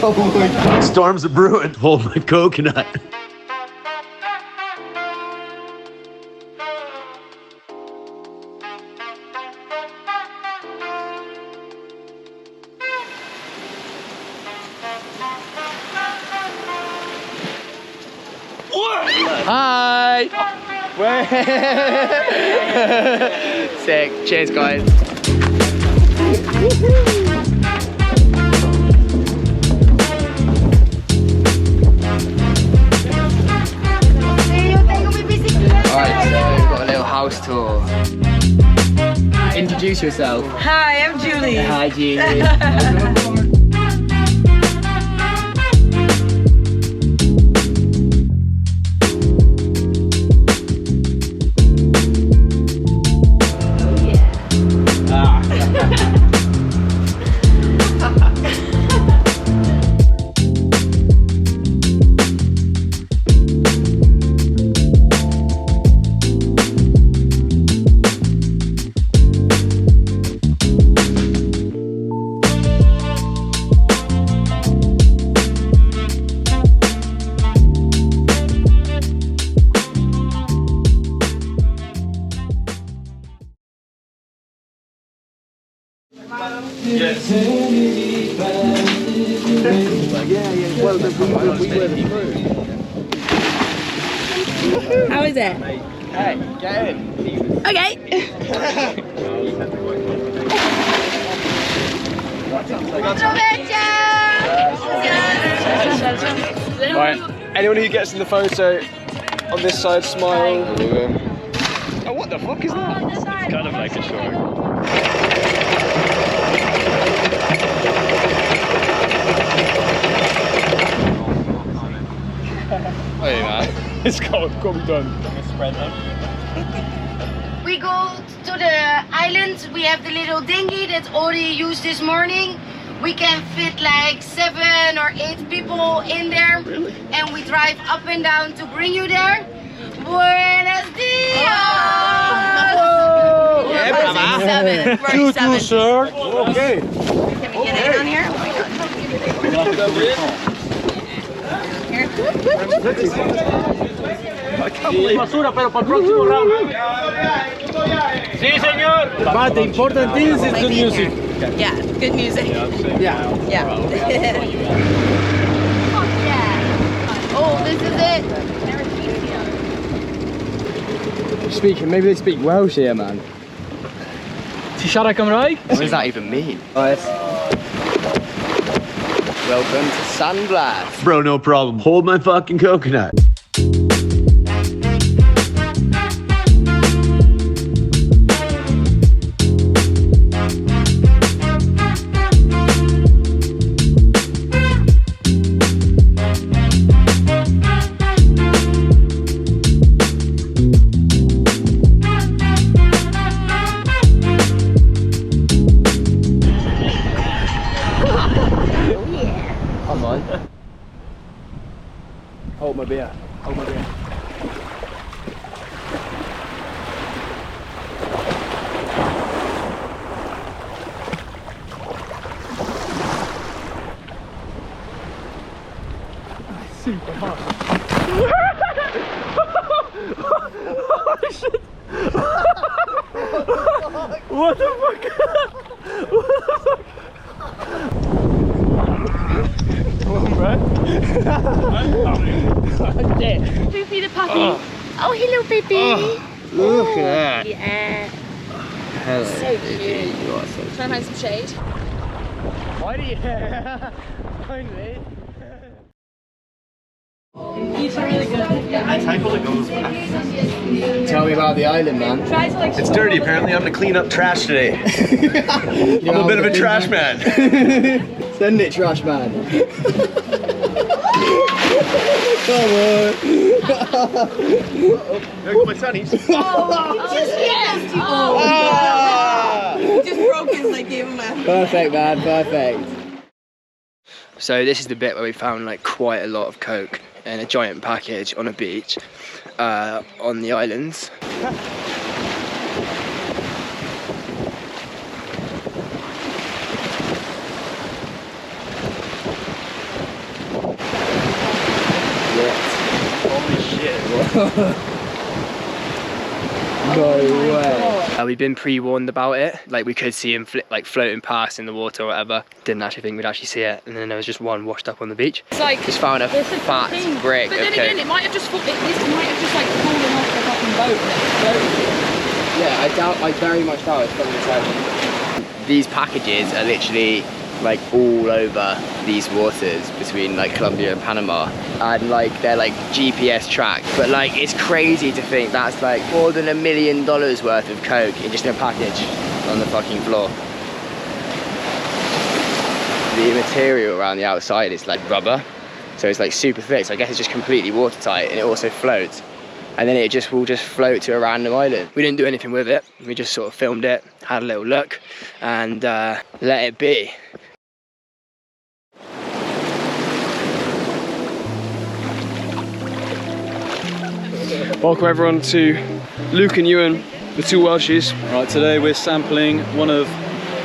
Oh my God. Storms are brewing. Hold my coconut. Hi! Sick. Cheers, guys. Alright, so we've got a little house tour. Introduce yourself. Hi, I'm Julie. Hi, Julie. Yes. Well, we were the crew. How is it? Hey, get in. Okay. Right, anyone who gets in the photo on this side, smile. Oh, what the fuck is that? It's kind of like a shark. Hey man, it's got to be done. We go to the island. We have the little dinghy that's already used this morning. We can fit like 7 or 8 people in there. Really? And we drive up and down to bring you there. Buenos dias! Yeah, brava. 47. sir. Okay. Can we get in on here? Oh my God. Basura, pero para el próximo round. Sí, señor. But the important thing is the music. Yeah, good music. Yeah. Yeah. Oh, this is it. Speaking, maybe they speak Welsh here, man. Ti siarad Cymraeg? What does that even mean? Guys, welcome to San Blas. Bro, no problem. Hold my fucking coconut. Come on. Hold my beer. Hold my beer. Super hot. What the fuck? Poopy the puppy. Oh, hello, baby. Look at that. Yeah. Hello. So cute. You are so Try and find some shade. Why do you? Finally. Tell me about the island, man. It's dirty. Apparently, I'm gonna clean up trash today. I'm a bit of a trash man. Send it, trash man. Come on. There go my sunnies. Just broke his like gave him a. Perfect, man. Perfect. So this is the bit where we found like quite a lot of coke in a giant package on a beach on the islands. No way. We've been pre-warned about it. Like we could see him like floating past in the water or whatever. Didn't actually think we'd actually see it. And then there was just one washed up on the beach. It's like just found a fat brick. But then again, it might have just might have just like fallen off the fucking boat and exploded. Yeah, I very much doubt it's from the side. These packages are literally like all over these waters between like Colombia and Panama, and like they're like GPS tracked, but like it's crazy to think that's like more than $1 million worth of coke in just a package on the fucking floor. The material around the outside is like rubber, so it's like super thick, so I guess it's just completely watertight, and it also floats, and then it will just float to a random island. We didn't do anything with it, we just sort of filmed it, had a little look, and let it be. Welcome everyone to Luke and Ewan, the two Welshies. Right, today we're sampling one of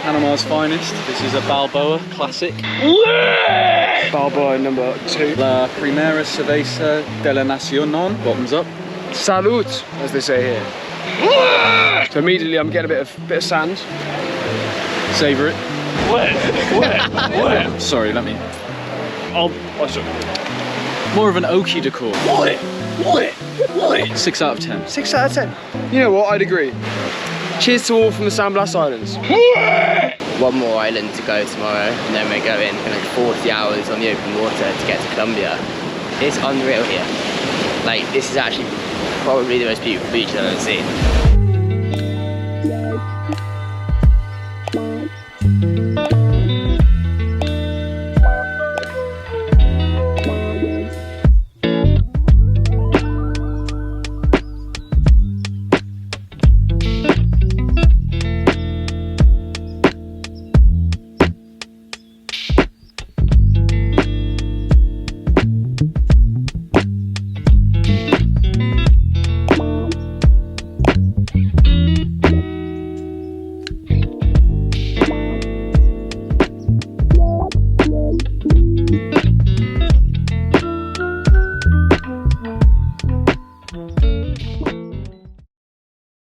Panama's finest. This is a Balboa classic. Balboa number 2. La Primera Cerveza de la Nacion, bottoms up. Salud, as they say here. So immediately I'm getting a bit of sand. Savour it. Wet. Sorry, let me. Sorry. More of an oaky decor. What? 6 out of 10. 6 out of 10. You know what, I'd agree. Cheers to all from the San Blas Islands. One more island to go tomorrow, and then we're going like 40 hours on the open water to get to Colombia. It's unreal here. Like, this is actually probably the most beautiful beach I've ever seen.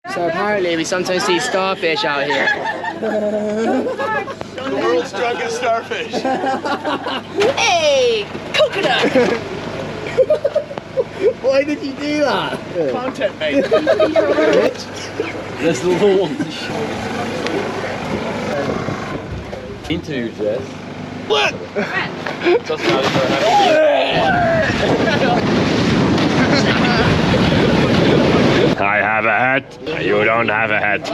So apparently we sometimes see starfish out here. The world's drunkest starfish. Hey, coconut. Why did you do that? Content, mate. There's the launch. Into Jess. What? Just now for I have a hat. You don't have a hat.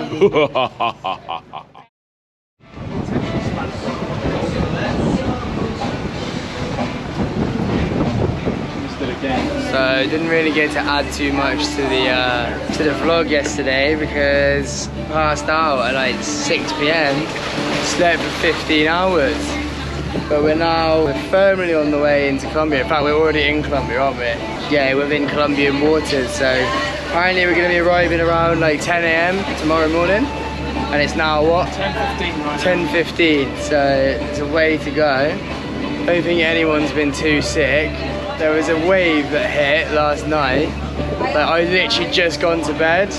So didn't really get to add too much to the vlog yesterday because passed out at like 6 PM, slept for 15 hours. But we're firmly on the way into Colombia. In fact, we're already in Colombia, aren't we? Yeah, we're in Colombian waters. So apparently we're going to be arriving around like 10 AM tomorrow morning. And it's now what? 10:15 right 10:15, so it's a way to go. Don't think anyone's been too sick. There was a wave that hit last night. Like, I literally just gone to bed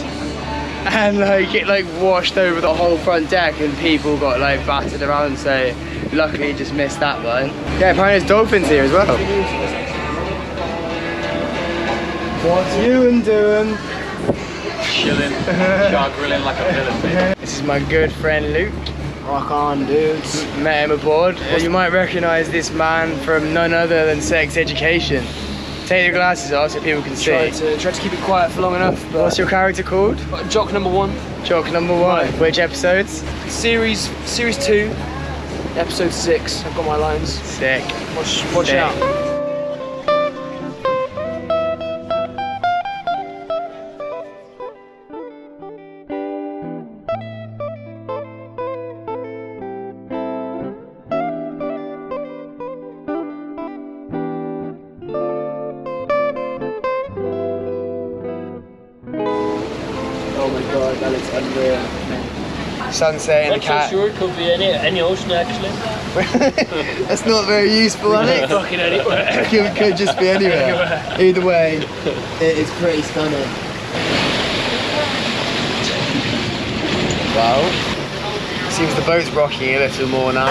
and like it like washed over the whole front deck and people got like battered around, so luckily just missed that one. Yeah, apparently there's dolphins here as well. What's Ewan doing? chilling, shark grilling like a villain. This is my good friend Luke. Rock on, dudes. Met him aboard. You might recognise this man from none other than Sex Education. Take your glasses off so people can see. Try to keep it quiet for long enough. But What's your character called? Jock number 1. Jock number 1. Right. Which episodes? Series 2, episode 6. I've got my lines. Sick. Watch Sick. out. Oh my god, that looks unreal. Sunset in the cat. Sure, it could be any ocean actually. That's not very useful, is it? Fucking anywhere. It could just be anywhere. Either way, It is pretty stunning. Well, seems the boat's rocking a little more now.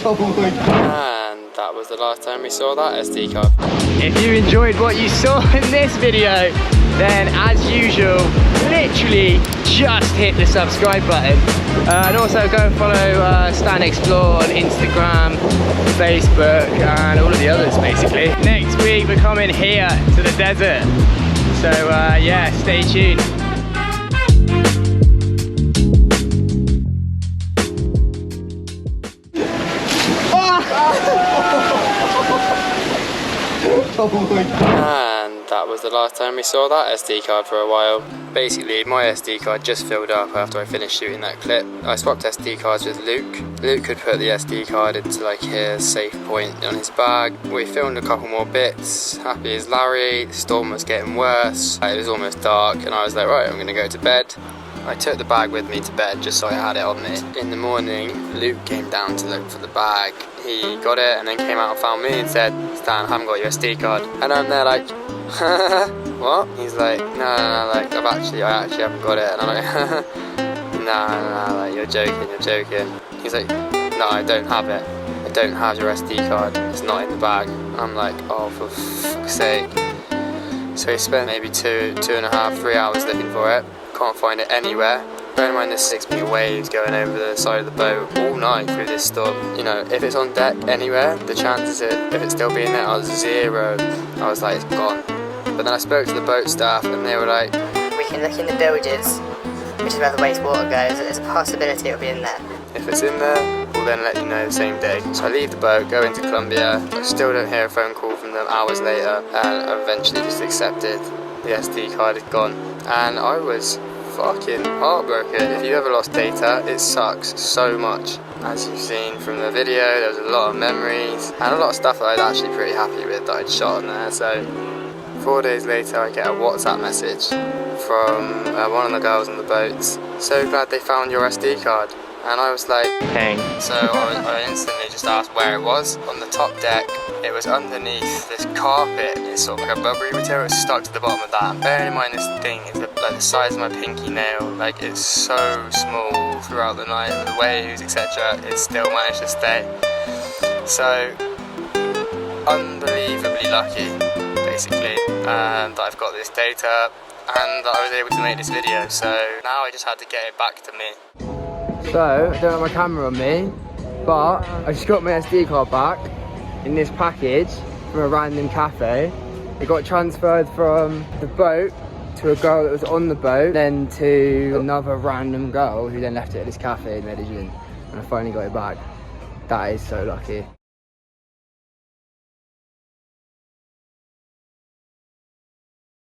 Oh my god. And that was the last time we saw that SD card. If you enjoyed what you saw in this video, then as usual, literally just hit the subscribe button. And also go and follow StanExplore on Instagram, Facebook, and all of the others basically. Next week we're coming here to the desert. So yeah, stay tuned. And that was the last time we saw that SD card for a while. Basically, my SD card just filled up after I finished shooting that clip. I swapped SD cards with Luke. Luke could put the SD card into like his safe point on his bag. We filmed a couple more bits. Happy as Larry. The storm was getting worse. It was almost dark and I was like, right, I'm gonna go to bed. I took the bag with me to bed just so I had it on me. In the morning, Luke came down to look for the bag. He got it and then came out and found me and said, Stan, I haven't got your SD card. And I'm there like, what? He's like, no, like I actually haven't got it. And I'm like, no, like you're joking. He's like, no, I don't have it. I don't have your SD card. It's not in the bag. And I'm like, oh, for fuck's sake. So he spent maybe 2.5, 3 hours looking for it. Can't find it anywhere. Bear in mind there's 6-meter waves going over the side of the boat all night through this storm. You know, if it's on deck anywhere, the chances if it's still being there are 0. I was like, it's gone. But then I spoke to the boat staff and they were like, we can look in the bilges, which is where the wastewater goes. There's a possibility it'll be in there. If it's in there, we'll then let you know the same day. So I leave the boat, go into Colombia. I still don't hear a phone call from them hours later, and I eventually just accepted the SD card is gone. And I was fucking heartbroken. If you ever lost data, it sucks so much. As you've seen from the video, there was a lot of memories and a lot of stuff that I was actually pretty happy with that I'd shot on there. So 4 days later I get a WhatsApp message from one of the girls on the boat. So glad they found your SD card. And I was like, dang. So I instantly just asked where it was. On the top deck, it was underneath this carpet. It's sort of like a rubbery material. It's stuck to the bottom of that. And bearing in mind this thing is like the size of my pinky nail. Like it's so small throughout the night with the waves, etc. It still managed to stay. So unbelievably lucky, basically, that I've got this data and that I was able to make this video. So now I just had to get it back to me. So, I don't have my camera on me, but I just got my SD card back in this package from a random cafe. It got transferred from the boat to a girl that was on the boat, then to another random girl who then left it at this cafe in Medellin, and I finally got it back. That is so lucky.